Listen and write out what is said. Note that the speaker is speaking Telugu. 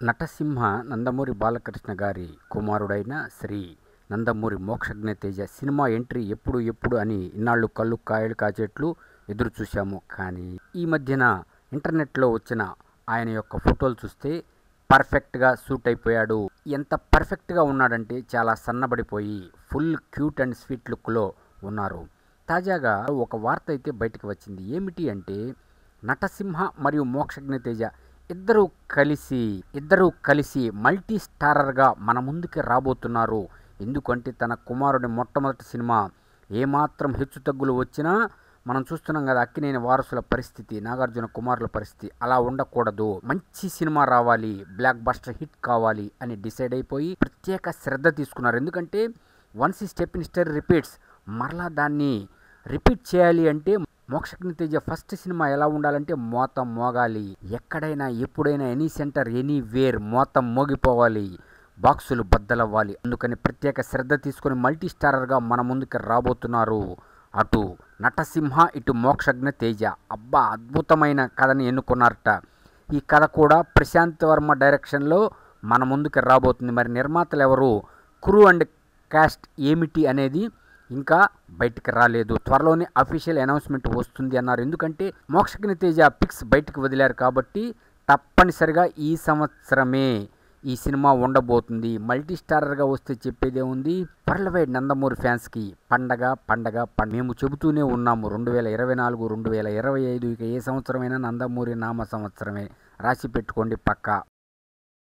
నటసింహ నందమూరి బాలకృష్ణ గారి కుమారుడైన శ్రీ నందమూరి మోక్షజ్ఞ తేజ సినిమా ఎంట్రీ ఎప్పుడు ఎప్పుడు అని ఇన్నాళ్ళు కళ్ళు కాయలు కాచేట్లు ఎదురు చూశాము. కానీ ఈ మధ్యన ఇంటర్నెట్లో వచ్చిన ఆయన యొక్క ఫోటోలు చూస్తే పర్ఫెక్ట్గా సూట్ అయిపోయాడు. ఎంత పర్ఫెక్ట్గా ఉన్నాడంటే చాలా సన్నబడిపోయి ఫుల్ క్యూట్ అండ్ స్వీట్ లుక్లో ఉన్నారు. తాజాగా ఒక వార్త అయితే బయటకు వచ్చింది. ఏమిటి అంటే నటసింహ మరియు మోక్షజ్ఞ తేజ ఇద్దరూ కలిసి మల్టీ స్టారర్గా మన ముందుకి రాబోతున్నారు. ఎందుకంటే తన కుమారుడి మొట్టమొదటి సినిమా ఏమాత్రం హెచ్చుతగ్గులు వచ్చినా మనం చూస్తున్నాం కదా, అక్కినేని వారసుల పరిస్థితి, నాగార్జున కుమారుల పరిస్థితి అలా ఉండకూడదు. మంచి సినిమా రావాలి, బ్లాక్ బస్టర్ హిట్ కావాలి అని డిసైడ్ అయిపోయి ప్రత్యేక శ్రద్ధ తీసుకున్నారు. ఎందుకంటే వన్స్ ఈ స్టెప్ ఇన్ స్టెప్ రిపీట్స్, మరలా దాన్ని రిపీట్ చేయాలి అంటే మోక్షజ్ఞ తేజ ఫస్ట్ సినిమా ఎలా ఉండాలంటే మోతం మోగాలి. ఎక్కడైనా ఎప్పుడైనా ఎనీ సెంటర్ ఎనీవేర్ మోతం మోగిపోవాలి, బాక్సులు బద్దలవ్వాలి. అందుకని ప్రత్యేక శ్రద్ధ తీసుకొని మల్టీ స్టారర్గా మన ముందుకు రాబోతున్నారు. అటు నటసింహ, ఇటు మోక్షజ్ఞ తేజ. అబ్బా, అద్భుతమైన కథని ఎన్నుకున్నారట. ఈ కథ కూడా ప్రశాంత్ వర్మ డైరెక్షన్లో మన ముందుకు రాబోతుంది. మరి నిర్మాతలు ఎవరు, క్రూ అండ్ కాస్ట్ ఏమిటి అనేది ఇంకా బయటికి రాలేదు. త్వరలోనే అఫీషియల్ అనౌన్స్మెంట్ వస్తుంది అన్నారు. ఎందుకంటే మోక్షజ్ఞ తేజ పిక్స్ బయటకు వదిలారు కాబట్టి తప్పనిసరిగా ఈ సంవత్సరమే ఈ సినిమా ఉండబోతుంది. మల్టీ స్టారర్గా వస్తే చెప్పేదే ఉంది. వరల్డ్ వైడ్ నందమూరి ఫ్యాన్స్కి పండగ పండగ పండగ. మేము చెబుతూనే ఉన్నాము, 2024, 2025 ఇక ఏ సంవత్సరమైనా నందమూరి నామ సంవత్సరమే. రాసి పెట్టుకోండి పక్కా.